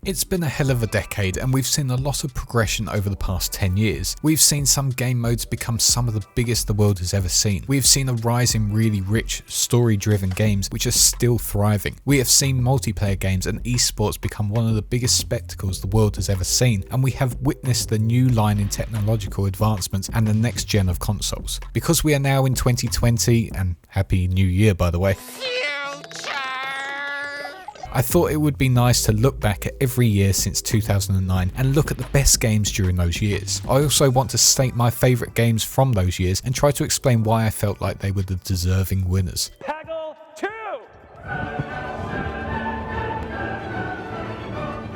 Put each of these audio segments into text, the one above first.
It's been a hell of a decade and we've seen a lot of progression over the past 10 years. We've seen some game modes become some of the biggest the world has ever seen. We've seen a rise in really rich, story-driven games which are still thriving. We have seen multiplayer games and esports become one of the biggest spectacles the world has ever seen, and we have witnessed the new line in technological advancements and the next gen of consoles. Because we are now in 2020, and Happy New Year by the way, I thought it would be nice to look back at every year since 2009 and look at the best games during those years. I also want to state my favourite games from those years and try to explain why I felt like they were the deserving winners. Peggle 2!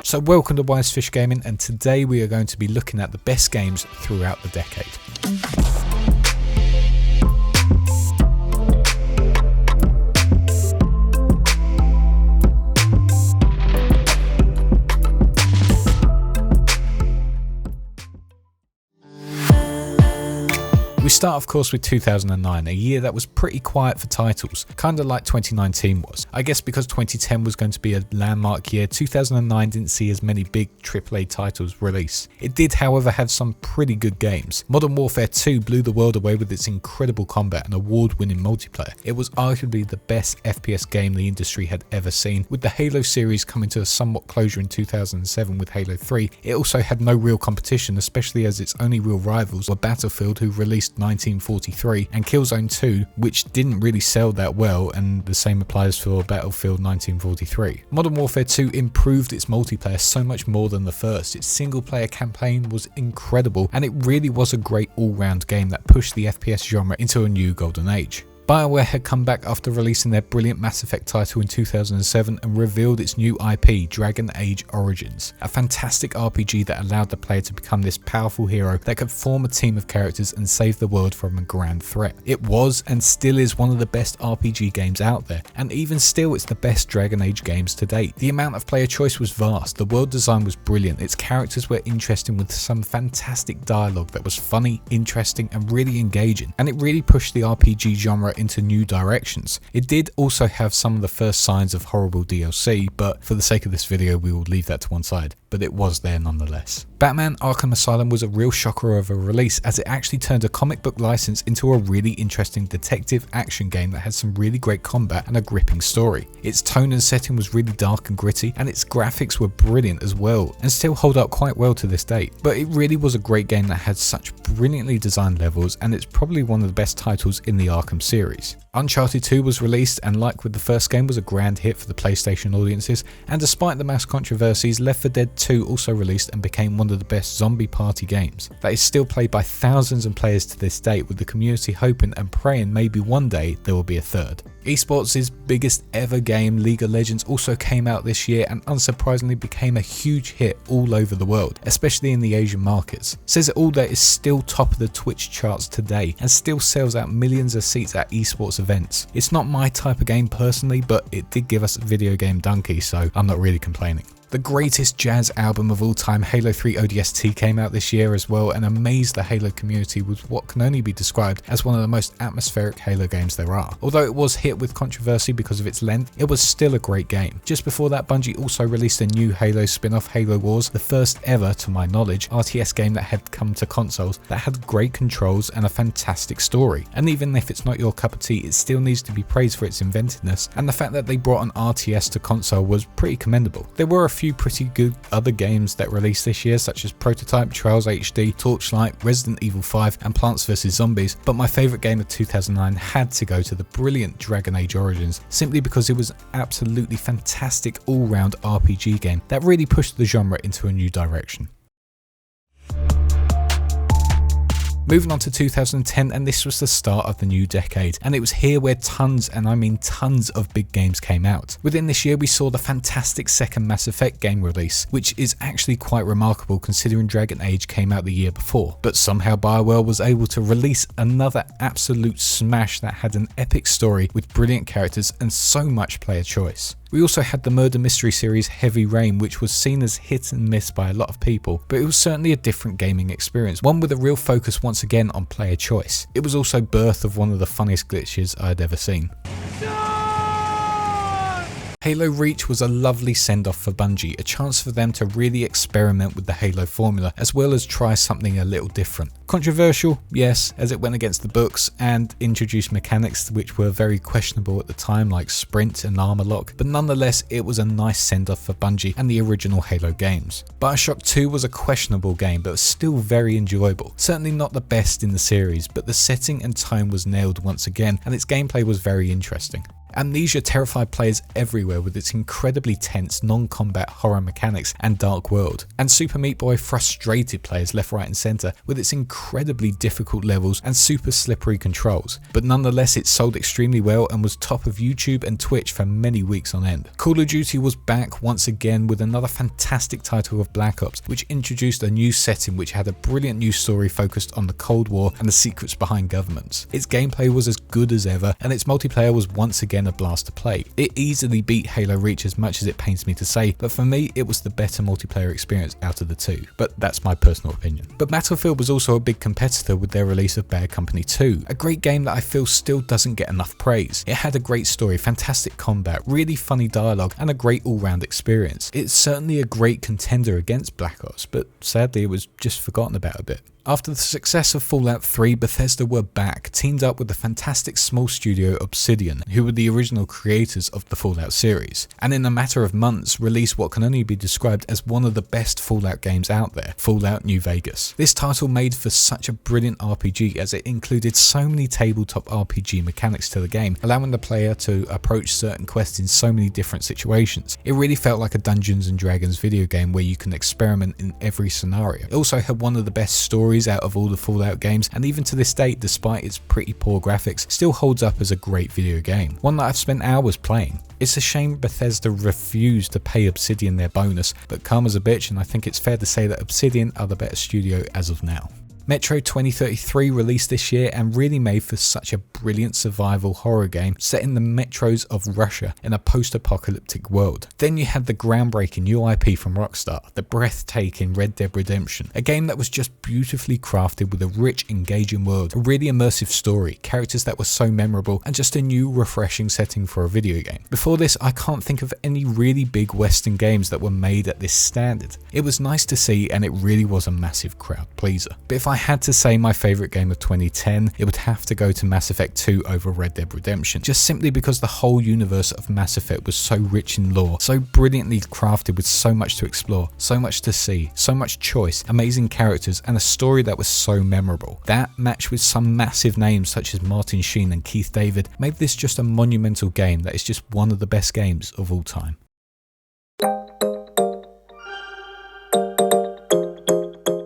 So welcome to WiseFish Gaming, and today we are going to be looking at the best games throughout the decade. We start of course with 2009, a year that was pretty quiet for titles, kinda like 2019 was. I guess because 2010 was going to be a landmark year, 2009 didn't see as many big AAA titles release. It did however have some pretty good games. Modern Warfare 2 blew the world away with its incredible combat and award-winning multiplayer. It was arguably the best FPS game the industry had ever seen. With the Halo series coming to a somewhat closure in 2007 with Halo 3, it also had no real competition, especially as its only real rivals were Battlefield, who released 1943, and Killzone 2, which didn't really sell that well, and the same applies for Battlefield 1943. Modern Warfare 2 improved its multiplayer so much more than the first. Its single player campaign was incredible, and it really was a great all-round game that pushed the FPS genre into a new golden age. BioWare had come back after releasing their brilliant Mass Effect title in 2007 and revealed its new IP, Dragon Age Origins, a fantastic RPG that allowed the player to become this powerful hero that could form a team of characters and save the world from a grand threat. It was and still is one of the best RPG games out there, and even still it's the best Dragon Age games to date. The amount of player choice was vast, the world design was brilliant, its characters were interesting with some fantastic dialogue that was funny, interesting and really engaging, and it really pushed the RPG genre into new directions. It did also have some of the first signs of horrible DLC, but for the sake of this video we will leave that to one side, but it was there nonetheless. Batman Arkham Asylum was a real shocker of a release, as it actually turned a comic book license into a really interesting detective action game that had some really great combat and a gripping story. Its tone and setting was really dark and gritty, and its graphics were brilliant as well, and still hold up quite well to this date. But it really was a great game that had such brilliantly designed levels, and it's probably one of the best titles in the Arkham series. Uncharted 2 was released, and like with the first game was a grand hit for the PlayStation audiences, and despite the mass controversies, Left 4 Dead 2 also released and became one of the best zombie party games that is still played by thousands of players to this date, with the community hoping and praying maybe one day there will be a third. Esports' biggest ever game, League of Legends, also came out this year and unsurprisingly became a huge hit all over the world, especially in the Asian markets. Says it all that it's still top of the Twitch charts today and still sells out millions of seats at esports events. It's not my type of game personally, but it did give us a video game donkey, so I'm not really complaining. The greatest jazz album of all time, Halo 3 ODST, came out this year as well and amazed the Halo community with what can only be described as one of the most atmospheric Halo games there are. Although it was hit with controversy because of its length, it was still a great game. Just before that, Bungie also released a new Halo spin-off, Halo Wars, the first ever, to my knowledge, RTS game that had come to consoles that had great controls and a fantastic story. And even if it's not your cup of tea, it still needs to be praised for its inventiveness, and the fact that they brought an RTS to console was pretty commendable. There were a few pretty good other games that released this year, such as Prototype, Trials HD, Torchlight, Resident Evil 5 and Plants vs Zombies, but my favourite game of 2009 had to go to the brilliant Dragon Age Origins, simply because it was an absolutely fantastic all-round RPG game that really pushed the genre into a new direction. Moving on to 2010, and this was the start of the new decade, and it was here where tons, and I mean tons, of big games came out. Within this year we saw the fantastic second Mass Effect game release, which is actually quite remarkable considering Dragon Age came out the year before, but somehow BioWare was able to release another absolute smash that had an epic story with brilliant characters and so much player choice. We also had the murder mystery series Heavy Rain, which was seen as hit and miss by a lot of people, but it was certainly a different gaming experience, one with a real focus once again on player choice. It was also birth of one of the funniest glitches I had ever seen. Halo Reach was a lovely send-off for Bungie, a chance for them to really experiment with the Halo formula, as well as try something a little different. Controversial, yes, as it went against the books and introduced mechanics which were very questionable at the time, like sprint and armor lock, but nonetheless it was a nice send-off for Bungie and the original Halo games. BioShock 2 was a questionable game, but was still very enjoyable. Certainly not the best in the series, but the setting and tone was nailed once again, and its gameplay was very interesting. Amnesia terrified players everywhere with its incredibly tense, non-combat horror mechanics and dark world, and Super Meat Boy frustrated players left, right and centre with its incredibly difficult levels and super slippery controls, but nonetheless it sold extremely well and was top of YouTube and Twitch for many weeks on end. Call of Duty was back once again with another fantastic title of Black Ops, which introduced a new setting which had a brilliant new story focused on the Cold War and the secrets behind governments. Its gameplay was as good as ever, and its multiplayer was once again a blast to play. It easily beat Halo Reach as much as it pains me to say, but for me it was the better multiplayer experience out of the two, but that's my personal opinion. But Battlefield was also a big competitor with their release of Bad Company 2, a great game that I feel still doesn't get enough praise. It had a great story, fantastic combat, really funny dialogue and a great all-round experience. It's certainly a great contender against Black Ops, but sadly it was just forgotten about a bit. After the success of Fallout 3, Bethesda were back, teamed up with the fantastic small studio Obsidian, who were the original creators of the Fallout series, and in a matter of months released what can only be described as one of the best Fallout games out there, Fallout New Vegas. This title made for such a brilliant RPG as it included so many tabletop RPG mechanics to the game, allowing the player to approach certain quests in so many different situations. It really felt like a Dungeons and Dragons video game where you can experiment in every scenario. It also had one of the best stories out of all the Fallout games, and even to this date, despite its pretty poor graphics, still holds up as a great video game, one that I've spent hours playing. It's a shame Bethesda refused to pay Obsidian their bonus, but karma's a bitch, and I think it's fair to say that Obsidian are the better studio as of now. Metro 2033 released this year and really made for such a brilliant survival horror game set in the metros of Russia in a post-apocalyptic world. Then you had the groundbreaking new IP from Rockstar, the breathtaking Red Dead Redemption, a game that was just beautifully crafted with a rich, engaging world, a really immersive story, characters that were so memorable, and just a new, refreshing setting for a video game. Before this, I can't think of any really big Western games that were made at this standard. It was nice to see, and it really was a massive crowd pleaser. But if I had to say my favourite game of 2010, it would have to go to Mass Effect 2 over Red Dead Redemption, just simply because the whole universe of Mass Effect was so rich in lore, so brilliantly crafted with so much to explore, so much to see, so much choice, amazing characters, and a story that was so memorable. That, matched with some massive names such as Martin Sheen and Keith David, made this just a monumental game that is just one of the best games of all time.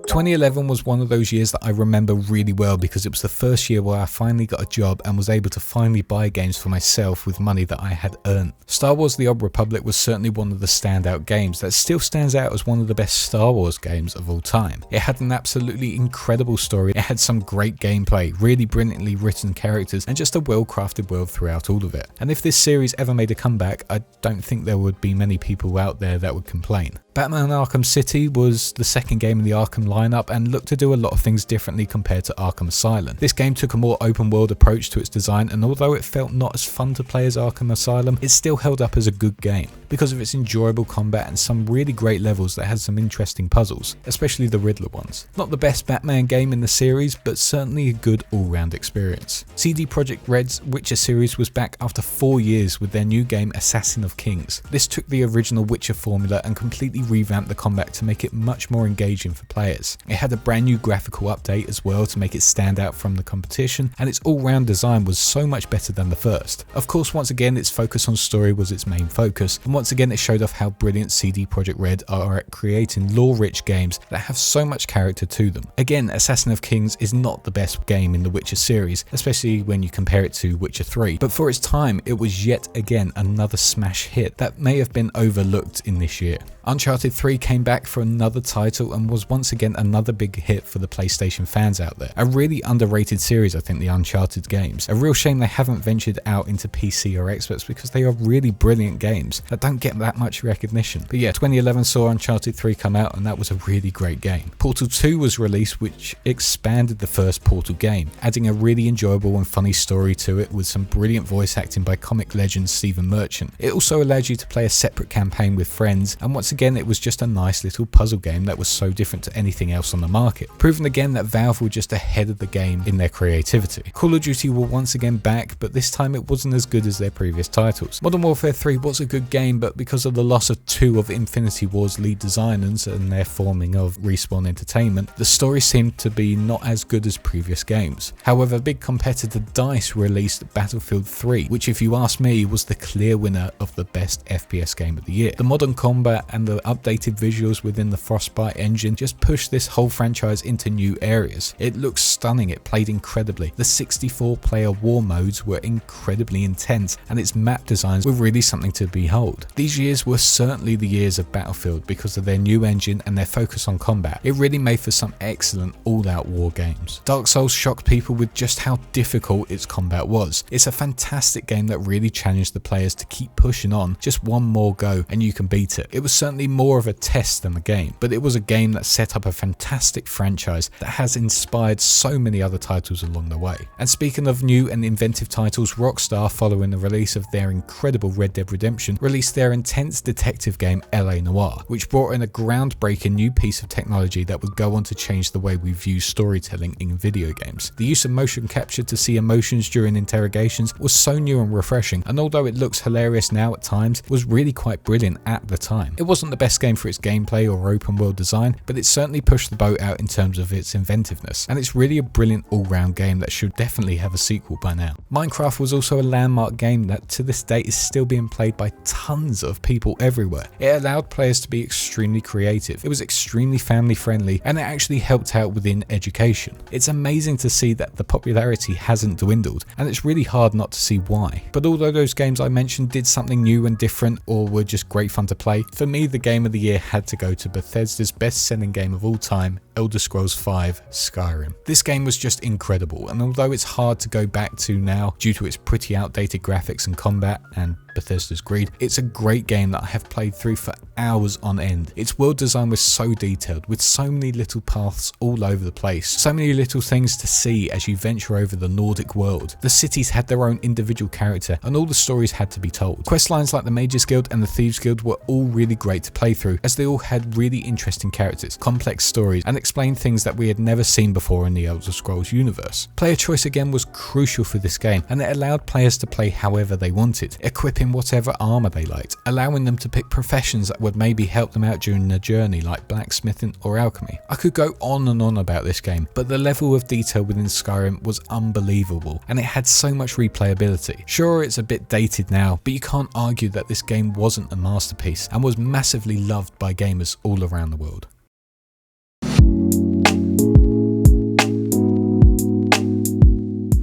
2011 was one of those years that I remember really well because it was the first year where I finally got a job and was able to finally buy games for myself with money that I had earned. Star Wars: The Old Republic was certainly one of the standout games that still stands out as one of the best Star Wars games of all time. It had an absolutely incredible story, it had some great gameplay, really brilliantly written characters, and just a well-crafted world throughout all of it. And if this series ever made a comeback, I don't think there would be many people out there that would complain. Batman Arkham City was the second game in the Arkham lineup and looked to do a lot of things differently compared to Arkham Asylum. This game took a more open world approach to its design, and although it felt not as fun to play as Arkham Asylum, it still held up as a good game because of its enjoyable combat and some really great levels that had some interesting puzzles, especially the Riddler ones. Not the best Batman game in the series, but certainly a good all-round experience. CD Projekt Red's Witcher series was back after 4 years with their new game Assassin of Kings. This took the original Witcher formula and completely revamped the combat to make it much more engaging for players. It had a brand new graphical update as well to make it stand out from the competition, and its all-round design was so much better than the first. Of course, once again its focus on story was its main focus, and once again it showed off how brilliant CD Projekt Red are at creating lore-rich games that have so much character to them. Again, Assassin of Kings is not the best game in the Witcher series, especially when you compare it to Witcher 3, but for its time it was yet again another smash hit that may have been overlooked in this year. Uncharted 3 came back for another title and was once again another big hit for the PlayStation fans out there. A really underrated series, I think, the Uncharted games. A real shame they haven't ventured out into PC or Xbox because they are really brilliant games that don't get that much recognition. But yeah, 2011 saw Uncharted 3 come out and that was a really great game. Portal 2 was released, which expanded the first Portal game, adding a really enjoyable and funny story to it with some brilliant voice acting by comic legend Stephen Merchant. It also allowed you to play a separate campaign with friends, and once again it was just a nice little puzzle game that was so different to anything else on the market, proving again that Valve were just ahead of the game in their creativity. Call of Duty were once again back, but this time it wasn't as good as their previous titles. Modern Warfare 3 was a good game, but because of the loss of two of Infinity Ward's lead designers and their forming of Respawn Entertainment, the story seemed to be not as good as previous games. However, big competitor DICE released Battlefield 3, which if you ask me was the clear winner of the best FPS game of the year. The modern combat and the updated visuals within the Frostbite engine just pushed this whole franchise into new areas. It looks stunning, it played incredibly, the 64-player war modes were incredibly intense, and its map designs were really something to behold. These years were certainly the years of Battlefield because of their new engine and their focus on combat. It really made for some excellent all-out war games. Dark Souls shocked people with just how difficult its combat was. It's a fantastic game that really challenged the players to keep pushing on, just one more go and you can beat it. It was certainly more of a test than a game, but it was a game that set up a fantastic franchise that has inspired so many other titles along the way. And speaking of new and inventive titles, Rockstar, following the release of their incredible Red Dead Redemption, released their intense detective game LA Noire, which brought in a groundbreaking new piece of technology that would go on to change the way we view storytelling in video games. The use of motion capture to see emotions during interrogations was so new and refreshing, and although it looks hilarious now at times, was really quite brilliant at the time. It wasn't the best game for its gameplay or open world design, but it certainly pushed the boat out in terms of its inventiveness, and it's really a brilliant all-round game that should definitely have a sequel by now. Minecraft was also a landmark game that to this day is still being played by tons of people everywhere. It allowed players to be extremely creative, it was extremely family friendly, and it actually helped out within education. It's amazing to see that the popularity hasn't dwindled, and it's really hard not to see why. But although those games I mentioned did something new and different or were just great fun to play, for me the game of the year had to go to Bethesda's best-selling game of all time, Elder Scrolls V Skyrim. This game was just incredible, and although it's hard to go back to now due to its pretty outdated graphics and combat and Bethesda's greed, it's a great game that I have played through for hours on end. Its world design was so detailed, with so many little paths all over the place, so many little things to see as you venture over the Nordic world. The cities had their own individual character, and all the stories had to be told. Questlines like the Mages Guild and the Thieves Guild were all really great to play through, as they all had really interesting characters, complex stories, and explained things that we had never seen before in the Elder Scrolls universe. Player choice again was crucial for this game, and it allowed players to play however they wanted, equipping whatever armor they liked, allowing them to pick professions that would maybe help them out during their journey, like blacksmithing or alchemy. I could go on and on about this game, but the level of detail within Skyrim was unbelievable, and it had so much replayability. Sure, it's a bit dated now, but you can't argue that this game wasn't a masterpiece and was massively loved by gamers all around the world.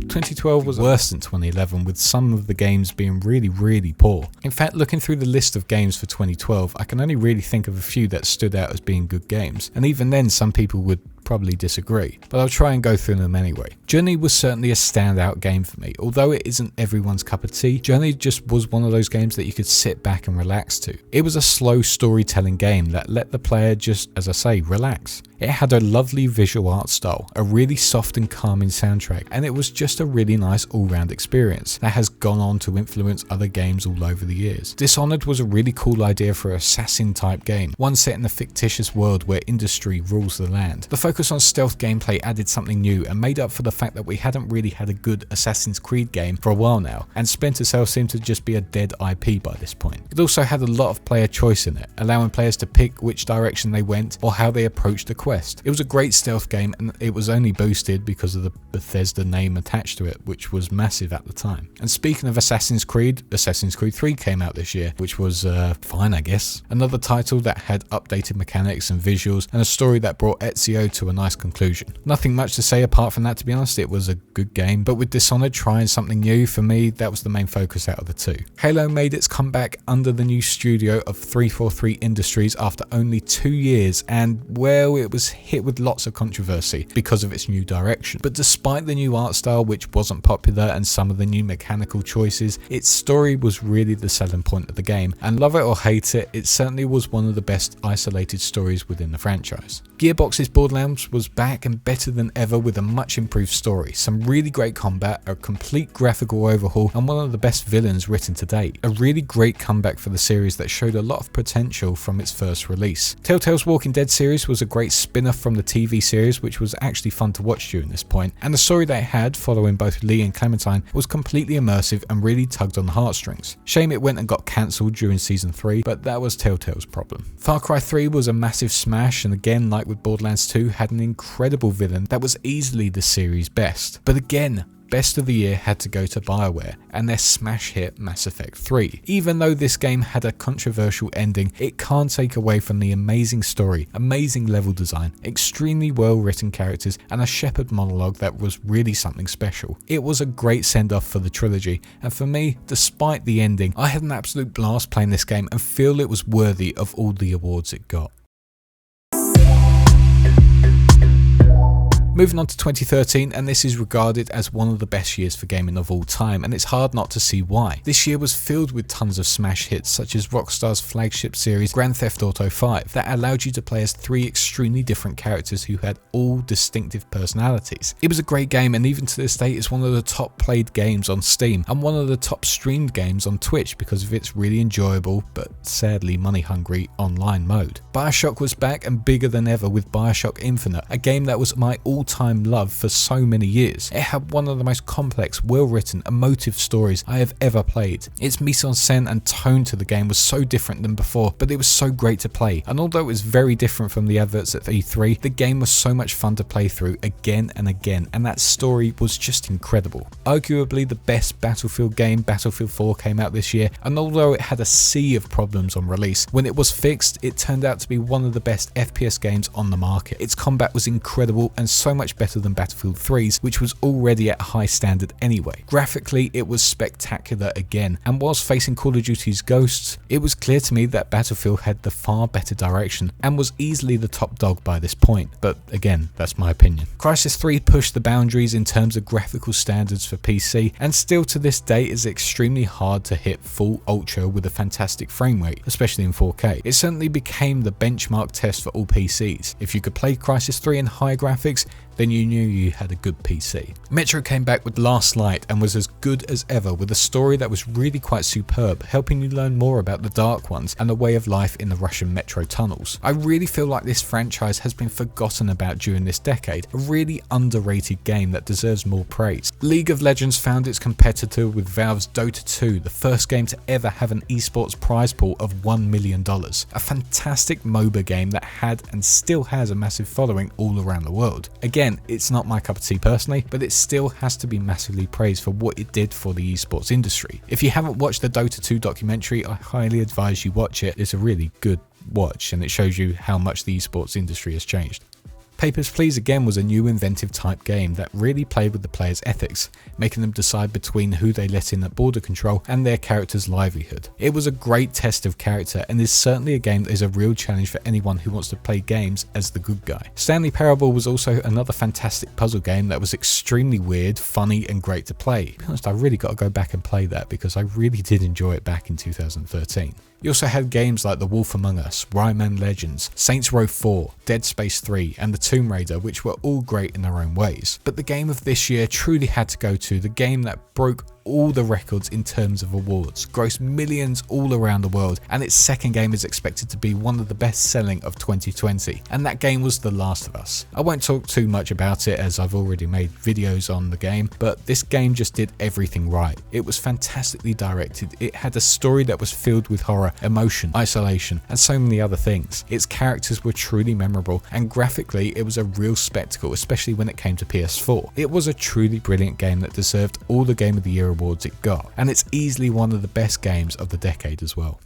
2012 was worse than 2011, with some of the games being really poor. In fact, looking through the list of games for 2012, I can only really think of a few that stood out as being good games, and even then some people would probably disagree, but I'll try and go through them anyway. Journey was certainly a standout game for me. Although it isn't everyone's cup of tea, Journey just was one of those games that you could sit back and relax to. It was a slow storytelling game that let the player just, as I say, relax. It had a lovely visual art style, a really soft and calming soundtrack, and it was just a really nice all-round experience that has gone on to influence other games all over the years. Dishonored was a really cool idea for an assassin type game, one set in a fictitious world where industry rules the land. The focus on stealth gameplay added something new and made up for the fact that we hadn't really had a good Assassin's Creed game for a while now, and Splinter Cell seemed to just be a dead IP by this point. It also had a lot of player choice in it, allowing players to pick which direction they went or how they approached the quest. It was a great stealth game, and it was only boosted because of the Bethesda name attached to it, which was massive at the time. And speaking of Assassin's Creed 3 came out this year, which was fine, I guess. Another title that had updated mechanics and visuals, and a story that brought Ezio to to a nice conclusion. Nothing much to say apart from that, to be honest. It was a good game, but with Dishonored trying something new, for me that was the main focus out of the two. Halo made its comeback under the new studio of 343 Industries after only 2 years, and well, it was hit with lots of controversy because of its new direction. But despite the new art style, which wasn't popular, and some of the new mechanical choices, its story was really the selling point of the game, and love it or hate it, it certainly was one of the best isolated stories within the franchise. Gearbox's Borderlands was back and better than ever with a much improved story, some really great combat, a complete graphical overhaul, and one of the best villains written to date. A really great comeback for the series that showed a lot of potential from its first release. Telltale's Walking Dead series was a great spin-off from the TV series, which was actually fun to watch during this point, and the story they had following both Lee and Clementine was completely immersive and really tugged on the heartstrings. Shame it went and got cancelled during season 3, but that was Telltale's problem. Far Cry 3 was a massive smash, and again, like with Borderlands 2, had an incredible villain that was easily the series' best. But again, best of the year had to go to BioWare and their smash hit Mass Effect 3. Even though this game had a controversial ending, it can't take away from the amazing story, amazing level design, extremely well written characters, and a Shepard monologue that was really something special. It was a great send off for the trilogy, and for me, despite the ending, I had an absolute blast playing this game and feel it was worthy of all the awards it got. Moving on to 2013, and this is regarded as one of the best years for gaming of all time, and it's hard not to see why. This year was filled with tons of smash hits such as Rockstar's flagship series Grand Theft Auto 5 that allowed you to play as 3 extremely different characters who had all distinctive personalities. It was a great game, and even to this day it's one of the top played games on Steam and one of the top streamed games on Twitch because of its really enjoyable but sadly money hungry online mode. BioShock was back and bigger than ever with BioShock Infinite, a game that was my all-time love for so many years. It had one of the most complex, well-written, emotive stories I have ever played. Its mise-en-scène and tone to the game was so different than before, but it was so great to play, and although it was very different from the adverts at E3, the game was so much fun to play through again and again, and that story was just incredible. Arguably the best Battlefield game, Battlefield 4, came out this year, and although it had a sea of problems on release, when it was fixed, it turned out to be one of the best FPS games on the market. Its combat was incredible and so much better than Battlefield 3's, which was already at a high standard anyway. Graphically, it was spectacular again, and whilst facing Call of Duty's Ghosts, it was clear to me that Battlefield had the far better direction and was easily the top dog by this point, but again, that's my opinion. Crysis 3 pushed the boundaries in terms of graphical standards for PC, and still to this day is extremely hard to hit full ultra with a fantastic frame rate, especially in 4K. It certainly became the benchmark test for all PCs. If you could play Crysis 3 in high graphics, then you knew you had a good PC. Metro came back with Last Light and was as good as ever, with a story that was really quite superb, helping you learn more about the Dark Ones and the way of life in the Russian metro tunnels. I really feel like this franchise has been forgotten about during this decade, a really underrated game that deserves more praise. League of Legends found its competitor with Valve's Dota 2, the first game to ever have an esports prize pool of $1 million. A fantastic MOBA game that had and still has a massive following all around the world. Again, it's not my cup of tea personally, but it still has to be massively praised for what it did for the esports industry. If you haven't watched the Dota 2 documentary, I highly advise you watch it. It's a really good watch and it shows you how much the esports industry has changed. Papers, Please again was a new inventive type game that really played with the players' ethics, making them decide between who they let in at border control and their character's livelihood. It was a great test of character and is certainly a game that is a real challenge for anyone who wants to play games as the good guy. Stanley Parable was also another fantastic puzzle game that was extremely weird, funny and great to play. To be honest, I really got to go back and play that because I really did enjoy it back in 2013. You also had games like The Wolf Among Us, Rayman Legends, Saints Row 4, Dead Space 3 and The Tomb Raider, which were all great in their own ways. But the game of this year truly had to go to the game that broke all the records in terms of awards, grossed millions all around the world, and its second game is expected to be one of the best selling of 2020, and that game was The Last of Us. I won't talk too much about it as I've already made videos on the game, but this game just did everything right. It was fantastically directed, it had a story that was filled with horror, emotion, isolation, and so many other things. Its characters were truly memorable, and graphically it was a real spectacle, especially when it came to PS4. It was a truly brilliant game that deserved all the Game of the Year awards it got, and it's easily one of the best games of the decade as well.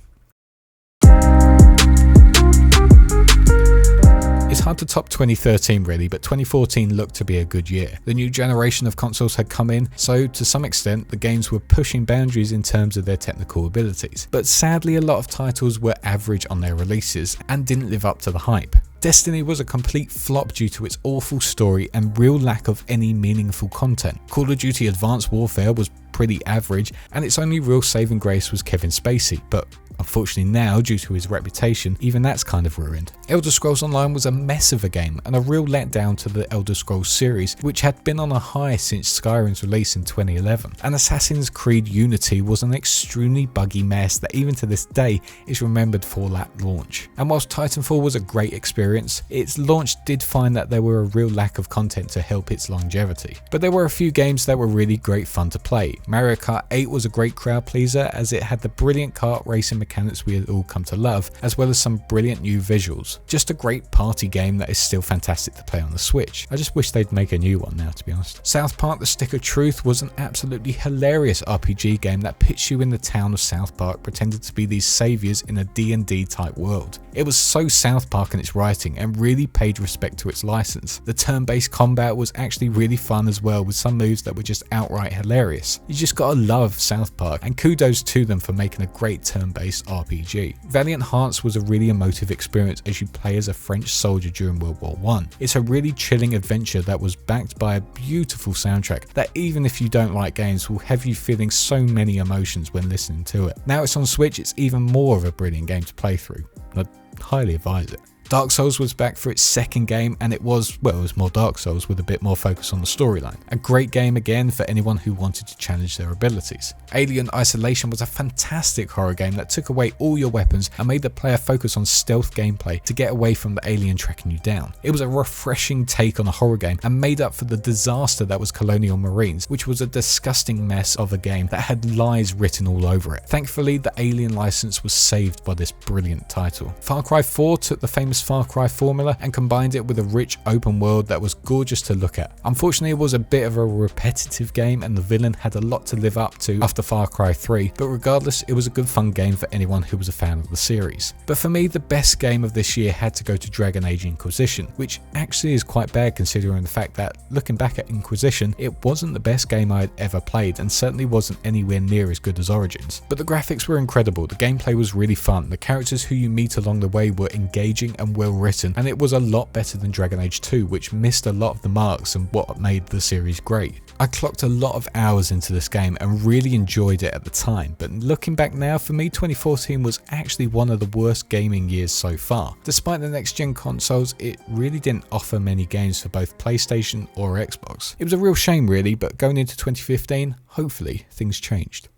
It's hard to top 2013 really, but 2014 looked to be a good year. The new generation of consoles had come in, so to some extent the games were pushing boundaries in terms of their technical abilities. But sadly a lot of titles were average on their releases and didn't live up to the hype. Destiny was a complete flop due to its awful story and real lack of any meaningful content. Call of Duty Advanced Warfare was pretty average, and its only real saving grace was Kevin Spacey, but unfortunately now, due to his reputation, even that's kind of ruined. Elder Scrolls Online was a mess of a game and a real letdown to the Elder Scrolls series, which had been on a high since Skyrim's release in 2011. And Assassin's Creed Unity was an extremely buggy mess that even to this day is remembered for that launch. And whilst Titanfall was a great experience, its launch did find that there were a real lack of content to help its longevity. But there were a few games that were really great fun to play. Mario Kart 8 was a great crowd pleaser as it had the brilliant kart racing mechanics we had all come to love, as well as some brilliant new visuals. Just a great party game that is still fantastic to play on the Switch. I just wish they'd make a new one now, to be honest. South Park The Stick of Truth was an absolutely hilarious RPG game that pits you in the town of South Park pretended to be these saviors in a D&D type world. It was so South Park in its writing and really paid respect to its license. The turn-based combat was actually really fun as well, with some moves that were just outright hilarious. You just gotta love South Park, and kudos to them for making a great turn-based RPG. Valiant Hearts was a really emotive experience as you play as a French soldier during World War I. It's a really chilling adventure that was backed by a beautiful soundtrack that, even if you don't like games, will have you feeling so many emotions when listening to it. Now it's on Switch, it's even more of a brilliant game to play through. I'd highly advise it. Dark Souls was back for its second game, and it was more Dark Souls with a bit more focus on the storyline. A great game again for anyone who wanted to challenge their abilities. Alien Isolation was a fantastic horror game that took away all your weapons and made the player focus on stealth gameplay to get away from the alien tracking you down. It was a refreshing take on a horror game and made up for the disaster that was Colonial Marines, which was a disgusting mess of a game that had lies written all over it. Thankfully, the Alien license was saved by this brilliant title. Far Cry 4 took the famous Far Cry formula and combined it with a rich open world that was gorgeous to look at. Unfortunately, it was a bit of a repetitive game and the villain had a lot to live up to after Far Cry 3, but regardless, it was a good fun game for anyone who was a fan of the series. But for me, the best game of this year had to go to Dragon Age Inquisition, which actually is quite bad considering the fact that, looking back at Inquisition, it wasn't the best game I had ever played and certainly wasn't anywhere near as good as Origins. But the graphics were incredible, the gameplay was really fun, the characters who you meet along the way were engaging and well written, and it was a lot better than Dragon Age 2, which missed a lot of the marks and what made the series great. I clocked a lot of hours into this game and really enjoyed it at the time, but looking back now, for me 2014 was actually one of the worst gaming years so far. Despite the next gen consoles, it really didn't offer many games for both PlayStation or Xbox. It was a real shame really, but going into 2015, hopefully things changed.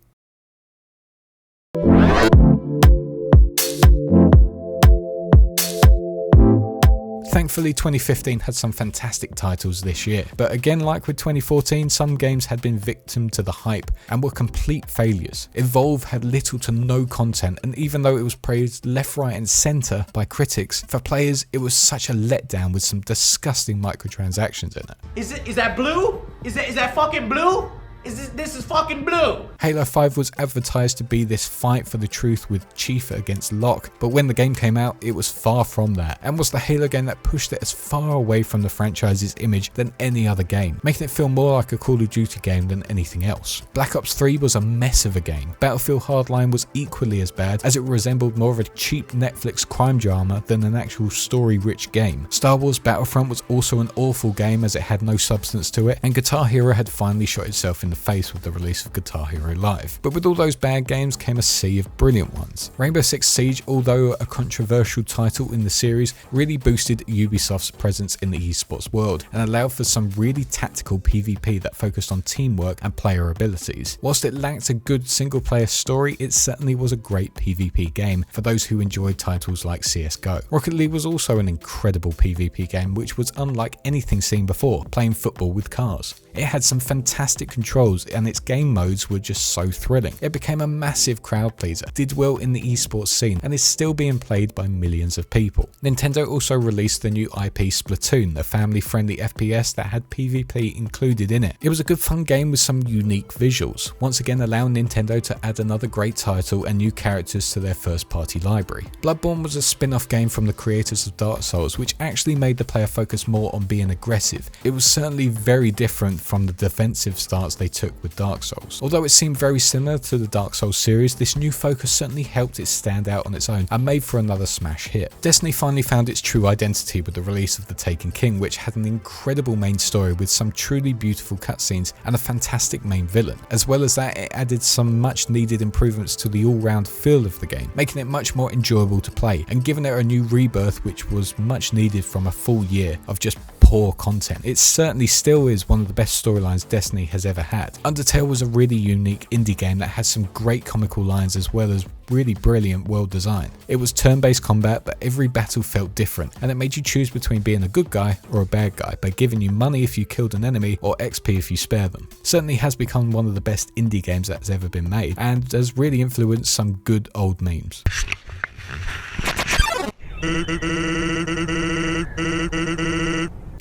Thankfully 2015 had some fantastic titles this year, but again like with 2014, some games had been victim to the hype and were complete failures. Evolve had little to no content, and even though it was praised left, right and centre by critics, for players it was such a letdown with some disgusting microtransactions in it. Is that blue? Is that fucking blue? This is fucking blue! Halo 5 was advertised to be this fight for the truth with Chief against Locke, but when the game came out, it was far from that, and was the Halo game that pushed it as far away from the franchise's image than any other game, making it feel more like a Call of Duty game than anything else. Black Ops 3 was a mess of a game. Battlefield Hardline was equally as bad, as it resembled more of a cheap Netflix crime drama than an actual story-rich game. Star Wars Battlefront was also an awful game as it had no substance to it, and Guitar Hero had finally shot itself in the face with the release of Guitar Hero Live. But with all those bad games came a sea of brilliant ones. Rainbow Six Siege, although a controversial title in the series, really boosted Ubisoft's presence in the esports world and allowed for some really tactical PvP that focused on teamwork and player abilities. Whilst it lacked a good single player story, it certainly was a great PvP game for those who enjoyed titles like CSGO. Rocket League was also an incredible PvP game which was unlike anything seen before, playing football with cars. It had some fantastic control controls, and its game modes were just so thrilling. It became a massive crowd pleaser, did well in the esports scene, and is still being played by millions of people. Nintendo also released the new IP Splatoon, a family-friendly FPS that had PvP included in it. It was a good fun game with some unique visuals, once again allowing Nintendo to add another great title and new characters to their first-party library. Bloodborne was a spin-off game from the creators of Dark Souls, which actually made the player focus more on being aggressive. It was certainly very different from the defensive stance they took with Dark Souls. Although it seemed very similar to the Dark Souls series, this new focus certainly helped it stand out on its own and made for another smash hit. Destiny finally found its true identity with the release of The Taken King, which had an incredible main story with some truly beautiful cutscenes and a fantastic main villain. As well as that, it added some much needed improvements to the all-round feel of the game, making it much more enjoyable to play and giving it a new rebirth which was much needed from a full year of just poor content. It certainly still is one of the best storylines Destiny has ever had. Undertale was a really unique indie game that had some great comical lines as well as really brilliant world design. It was turn-based combat, but every battle felt different, and it made you choose between being a good guy or a bad guy by giving you money if you killed an enemy or XP if you spare them. Certainly has become one of the best indie games that has ever been made and has really influenced some good old memes.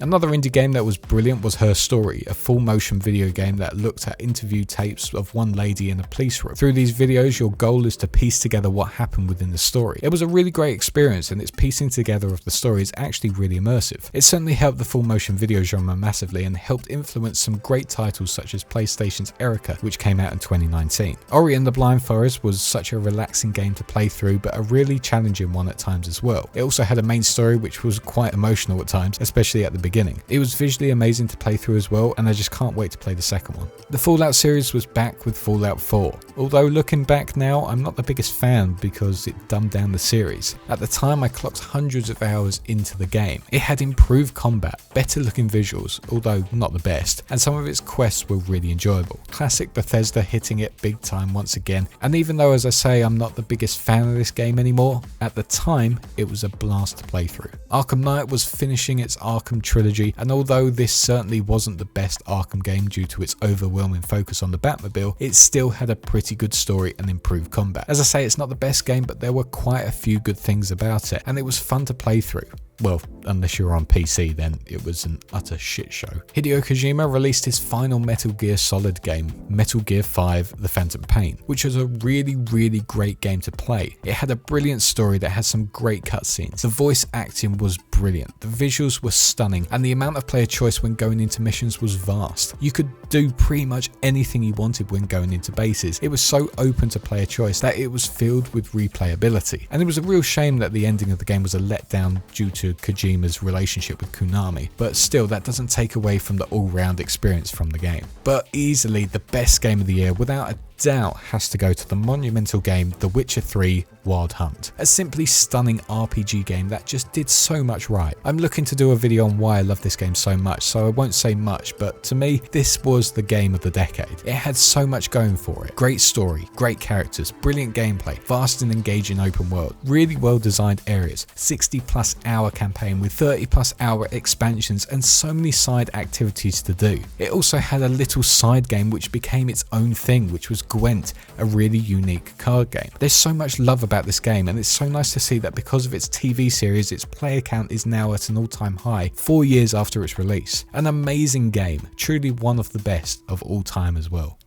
Another indie game that was brilliant was Her Story, a full motion video game that looked at interview tapes of one lady in a police room. Through these videos, your goal is to piece together what happened within the story. It was a really great experience, and its piecing together of the story is actually really immersive. It certainly helped the full motion video genre massively and helped influence some great titles such as PlayStation's Erica, which came out in 2019. Ori and the Blind Forest was such a relaxing game to play through, but a really challenging one at times as well. It also had a main story which was quite emotional at times, especially at the beginning. It was visually amazing to play through as well, and I just can't wait to play the second one. The Fallout series was back with Fallout 4. Although looking back now, I'm not the biggest fan because it dumbed down the series. At the time, I clocked hundreds of hours into the game. It had improved combat, better looking visuals, although not the best, and some of its quests were really enjoyable. Classic Bethesda hitting it big time once again, and even though, as I say, I'm not the biggest fan of this game anymore, at the time, it was a blast to play through. Arkham Knight was finishing its Arkham trilogy, and although this certainly wasn't the best Arkham game due to its overwhelming focus on the Batmobile, it still had a pretty good story and improved combat. As I say, it's not the best game, but there were quite a few good things about it, and it was fun to play through. Well, unless you're on PC, then it was an utter shit show. Hideo Kojima released his final Metal Gear Solid game, Metal Gear 5 The Phantom Pain, which was a really great game to play. It had a brilliant story that had some great cutscenes. The voice acting was brilliant, the visuals were stunning, and the amount of player choice when going into missions was vast. You could do pretty much anything you wanted when going into bases. It was so open to player choice that it was filled with replayability, and it was a real shame that the ending of the game was a letdown due to Kojima's relationship with Konami, but still that doesn't take away from the all-round experience from the game. But easily the best game of the year without a doubt has to go to the monumental game The Witcher 3 Wild Hunt, a simply stunning RPG game that just did so much right. I'm looking to do a video on why I love this game so much, so I won't say much, but to me this was the game of the decade. It had so much going for it. Great story, great characters, brilliant gameplay, vast and engaging open world, really well designed areas, 60+ hour campaign with 30+ hour expansions and so many side activities to do. It also had a little side game which became its own thing, which was Gwent, a really unique card game. There's so much love about this game, and it's so nice to see that because of its TV series, its player count is now at an all-time high 4 years after its release. An amazing game, truly one of the best of all time as well.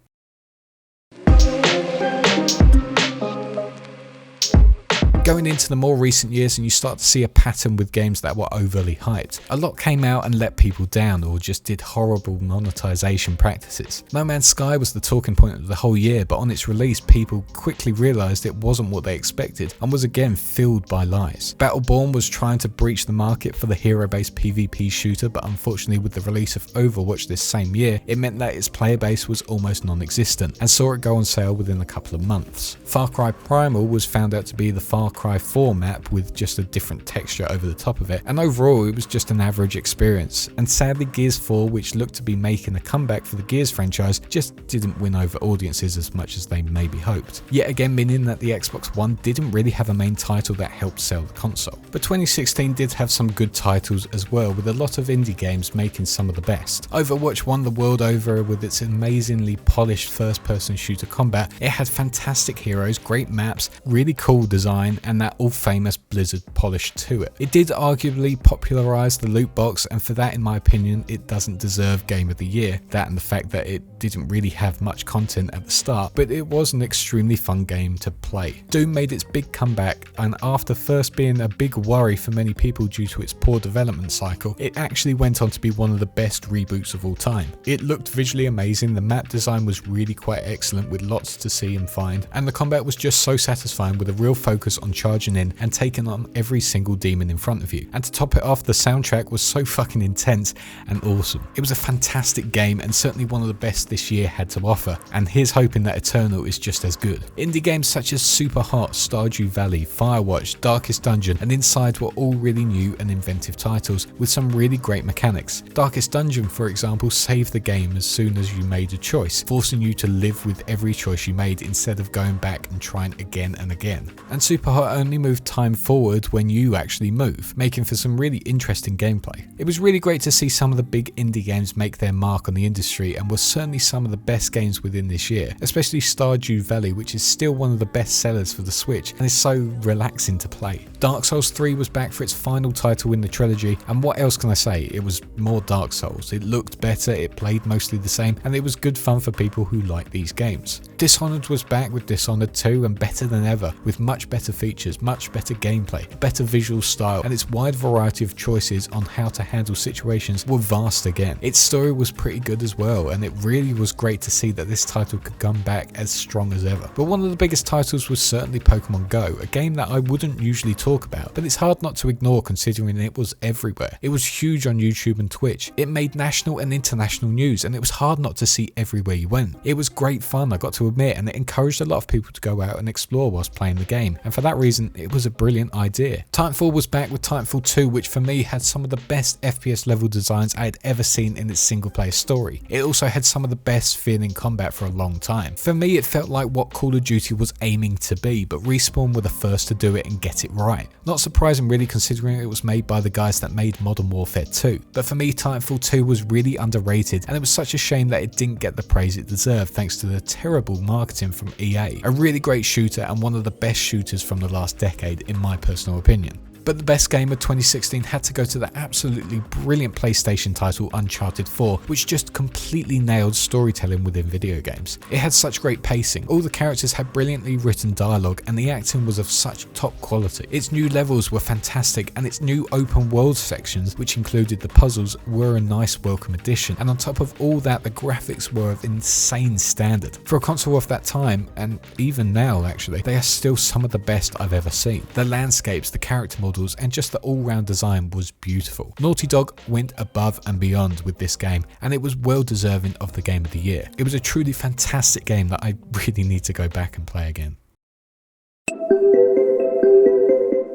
Going into the more recent years, and you start to see a pattern with games that were overly hyped. A lot came out and let people down or just did horrible monetization practices. No Man's Sky was the talking point of the whole year, but on its release people quickly realised it wasn't what they expected and was again filled by lies. Battleborn was trying to breach the market for the hero-based PvP shooter, but unfortunately with the release of Overwatch this same year, it meant that its player base was almost non-existent and saw it go on sale within a couple of months. Far Cry Primal was found out to be the Far Cry 4 map with just a different texture over the top of it, and overall it was just an average experience. And sadly Gears 4, which looked to be making a comeback for the Gears franchise, just didn't win over audiences as much as they maybe hoped. Yet again meaning that the Xbox One didn't really have a main title that helped sell the console. But 2016 did have some good titles as well, with a lot of indie games making some of the best. Overwatch won the world over with its amazingly polished first-person shooter combat. It had fantastic heroes, great maps, really cool design, and that all-famous Blizzard polish to it. It did arguably popularize the loot box, and for that in my opinion it doesn't deserve Game of the Year, that and the fact that it didn't really have much content at the start, but it was an extremely fun game to play. Doom made its big comeback, and after first being a big worry for many people due to its poor development cycle, it actually went on to be one of the best reboots of all time. It looked visually amazing, the map design was really quite excellent with lots to see and find, and the combat was just so satisfying with a real focus on charging in and taking on every single demon in front of you. And to top it off, the soundtrack was so fucking intense and awesome. It was a fantastic game and certainly one of the best this year had to offer, and here's hoping that Eternal is just as good. Indie games such as Super Hot, Stardew Valley, Firewatch, Darkest Dungeon and Inside were all really new and inventive titles with some really great mechanics. Darkest Dungeon, for example, saved the game as soon as you made a choice, forcing you to live with every choice you made instead of going back and trying again and again. And Super Hot only moved time forward when you actually move, making for some really interesting gameplay. It was really great to see some of the big indie games make their mark on the industry and were certainly some of the best games within this year, especially Stardew Valley, which is still one of the best sellers for the Switch and is so relaxing to play. Dark Souls 3 was back for its final title in the trilogy, and what else can I say? It was more Dark Souls. It looked better, it played mostly the same, and it was good fun for people who like these games. Dishonored was back with Dishonored 2 and better than ever, with much better features, much better gameplay, better visual style, and its wide variety of choices on how to handle situations were vast again. Its story was pretty good as well, and it really was great to see that this title could come back as strong as ever. But one of the biggest titles was certainly Pokemon Go, a game that I wouldn't usually talk about, but it's hard not to ignore considering it was everywhere. It was huge on YouTube and Twitch. It made national and international news, and it was hard not to see everywhere you went. It was great fun, I got to admit, and it encouraged a lot of people to go out and explore whilst playing the game, and for that reason it was a brilliant idea. Titanfall was back with Titanfall 2, which for me had some of the best FPS level designs I had ever seen in its single player story. It also had some of the best feeling combat for a long time. For me it felt like what Call of Duty was aiming to be, but Respawn were the first to do it and get it right. Not surprising really considering it was made by the guys that made Modern Warfare 2. But for me Titanfall 2 was really underrated, and it was such a shame that it didn't get the praise it deserved thanks to the terrible marketing from EA. A really great shooter and one of the best shooters from the last decade in my personal opinion. But the best game of 2016 had to go to the absolutely brilliant PlayStation title Uncharted 4, which just completely nailed storytelling within video games. It had such great pacing, all the characters had brilliantly written dialogue, and the acting was of such top quality. Its new levels were fantastic, and its new open world sections, which included the puzzles, were a nice welcome addition. And on top of all that, the graphics were of insane standard. For a console of that time, and even now actually, they are still some of the best I've ever seen. The landscapes, the character models, and just the all-round design was beautiful. Naughty Dog went above and beyond with this game, and it was well deserving of the Game of the Year. It was a truly fantastic game that I really need to go back and play again.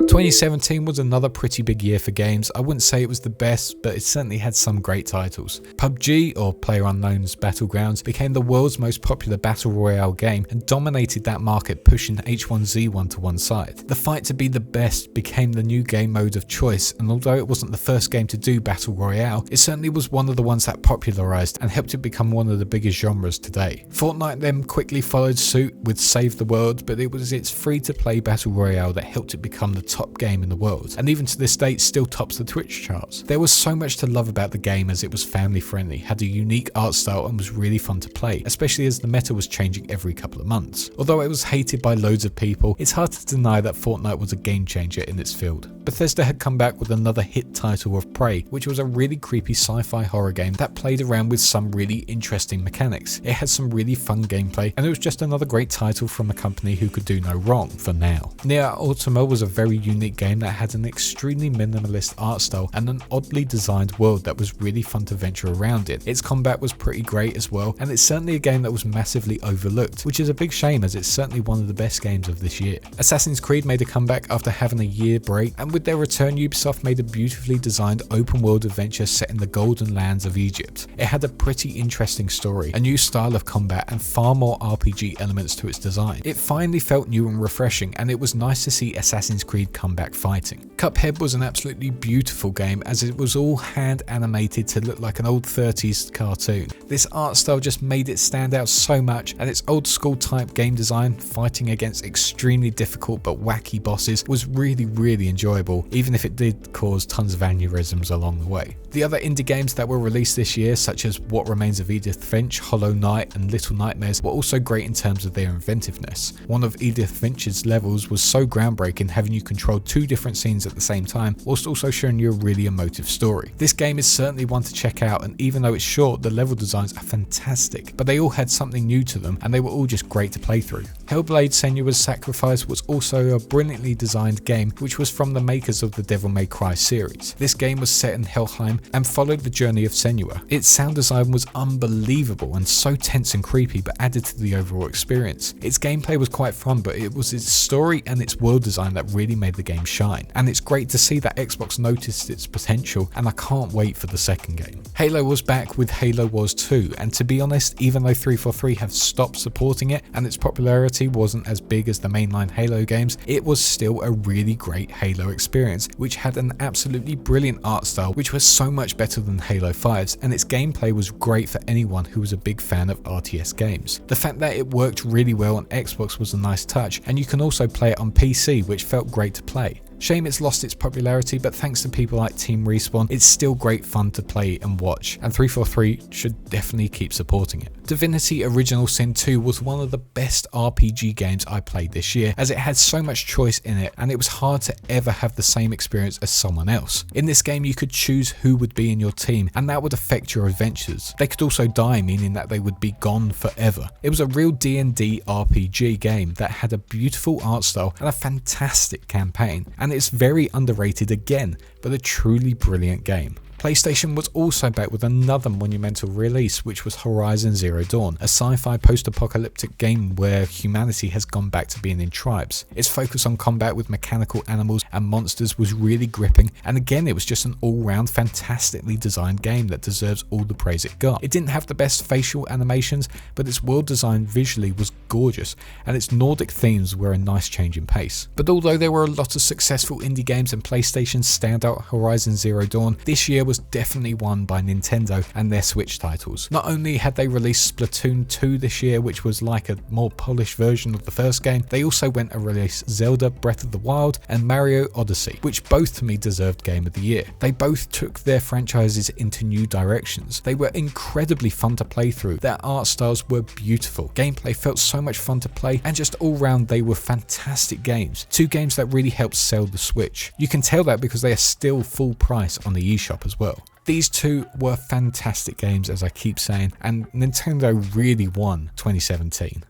2017 was another pretty big year for games. I wouldn't say it was the best, but it certainly had some great titles. PUBG, or PlayerUnknown's Battlegrounds, became the world's most popular battle royale game and dominated that market, pushing H1Z1 to one side. The fight to be the best became the new game mode of choice, and although it wasn't the first game to do battle royale, it certainly was one of the ones that popularized and helped it become one of the biggest genres today. Fortnite then quickly followed suit with Save the World, but it was its free-to-play battle royale that helped it become the top game in the world, and even to this date still tops the Twitch charts. There was so much to love about the game, as it was family friendly, had a unique art style and was really fun to play, especially as the meta was changing every couple of months. Although it was hated by loads of people, it's hard to deny that Fortnite was a game changer in its field. Bethesda had come back with another hit title of Prey, which was a really creepy sci-fi horror game that played around with some really interesting mechanics. It had some really fun gameplay, and it was just another great title from a company who could do no wrong for now. Nier Automata was a very unique game that had an extremely minimalist art style and an oddly designed world that was really fun to venture around in. Its combat was pretty great as well, and it's certainly a game that was massively overlooked, which is a big shame as it's certainly one of the best games of this year. Assassin's Creed made a comeback after having a year break, and with their return Ubisoft made a beautifully designed open world adventure set in the golden lands of Egypt. It had a pretty interesting story, a new style of combat, and far more RPG elements to its design. It finally felt new and refreshing, and it was nice to see Assassin's Creed come back fighting. Cuphead was an absolutely beautiful game as it was all hand animated to look like an old 30s cartoon. This art style just made it stand out so much, and its old school type game design, fighting against extremely difficult but wacky bosses, was really enjoyable, even if it did cause tons of aneurysms along the way. The other indie games that were released this year, such as What Remains of Edith Finch, Hollow Knight and Little Nightmares, were also great in terms of their inventiveness. One of Edith Finch's levels was so groundbreaking, having you control two different scenes at the same time, whilst also showing you a really emotive story. This game is certainly one to check out, and even though it's short, the level designs are fantastic, but they all had something new to them and they were all just great to play through. Hellblade: Senua's Sacrifice was also a brilliantly designed game, which was from the makers of the Devil May Cry series. This game was set in Helheim and followed the journey of Senua. Its sound design was unbelievable and so tense and creepy, but added to the overall experience. Its gameplay was quite fun, but it was its story and its world design that really made the game shine. And it's great to see that Xbox noticed its potential, and I can't wait for the second game. Halo was back with Halo Wars 2, and to be honest, even though 343 have stopped supporting it and its popularity wasn't as big as the mainline Halo games, it was still a really great Halo experience, which had an absolutely brilliant art style, which was so much better than Halo 5's, and its gameplay was great for anyone who was a big fan of RTS games. The fact that it worked really well on Xbox was a nice touch, and you can also play it on PC, which felt great to play. Shame it's lost its popularity, but thanks to people like Team Respawn, it's still great fun to play and watch, and 343 should definitely keep supporting it. Divinity Original Sin 2 was one of the best RPG games I played this year, as it had so much choice in it, and it was hard to ever have the same experience as someone else. In this game you could choose who would be in your team, and that would affect your adventures. They could also die, meaning that they would be gone forever. It was a real D&D RPG game that had a beautiful art style and a fantastic campaign, and it's very underrated again, but a truly brilliant game. PlayStation was also back with another monumental release, which was Horizon Zero Dawn, a sci-fi post-apocalyptic game where humanity has gone back to being in tribes. Its focus on combat with mechanical animals and monsters was really gripping, and again it was just an all-round fantastically designed game that deserves all the praise it got. It didn't have the best facial animations, but its world design visually was gorgeous, and its Nordic themes were a nice change in pace. But although there were a lot of successful indie games and PlayStation's standout Horizon Zero Dawn, this year was definitely won by Nintendo and their Switch titles. Not only had they released Splatoon 2 this year, which was like a more polished version of the first game, they also went and released Zelda Breath of the Wild and Mario Odyssey, which both to me deserved Game of the Year. They both took their franchises into new directions. They were incredibly fun to play through, their art styles were beautiful, gameplay felt so much fun to play, and just all round they were fantastic games. Two games that really helped sell the Switch. You can tell that because they are still full price on the eShop as well. These two were fantastic games, as I keep saying, and Nintendo really won 2017.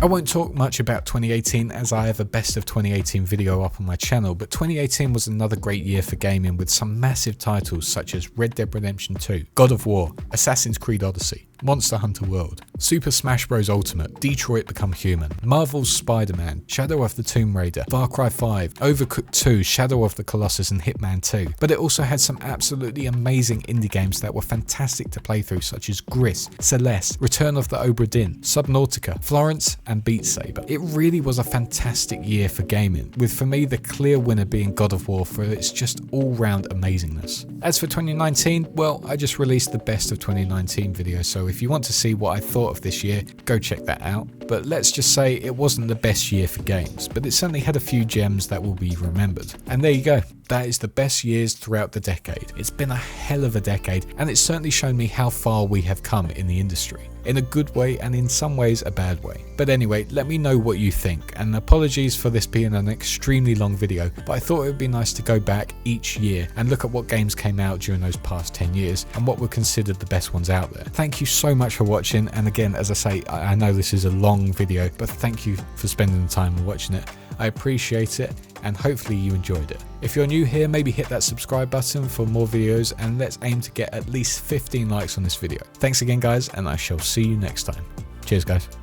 I won't talk much about 2018 as I have a best of 2018 video up on my channel, but 2018 was another great year for gaming with some massive titles such as Red Dead Redemption 2, God of War, Assassin's Creed Odyssey, Monster Hunter World, Super Smash Bros. Ultimate, Detroit Become Human, Marvel's Spider-Man, Shadow of the Tomb Raider, Far Cry 5, Overcooked 2, Shadow of the Colossus and Hitman 2. But it also had some absolutely amazing indie games that were fantastic to play through, such as Gris, Celeste, Return of the Obra Dinn, Subnautica, Florence and Beat Saber. It really was a fantastic year for gaming, with for me the clear winner being God of War for its just all-round amazingness. As for 2019, well, I just released the best of 2019 video, so if you want to see what I thought of this year, go check that out. But let's just say it wasn't the best year for games, but it certainly had a few gems that will be remembered. And there you go. That is the best years throughout the decade. It's been a hell of a decade, and it's certainly shown me how far we have come in the industry. In a good way and in some ways a bad way. But anyway, let me know what you think, and apologies for this being an extremely long video, but I thought it would be nice to go back each year and look at what games came out during those past 10 years and what were considered the best ones out there. Thank you so much for watching, and again, as I say, I know this is a long video, but thank you for spending the time and watching it. I appreciate it, and hopefully you enjoyed it. If you're new here, maybe hit that subscribe button for more videos, and let's aim to get at least 15 likes on this video. Thanks again guys, and I shall see you next time. Cheers guys.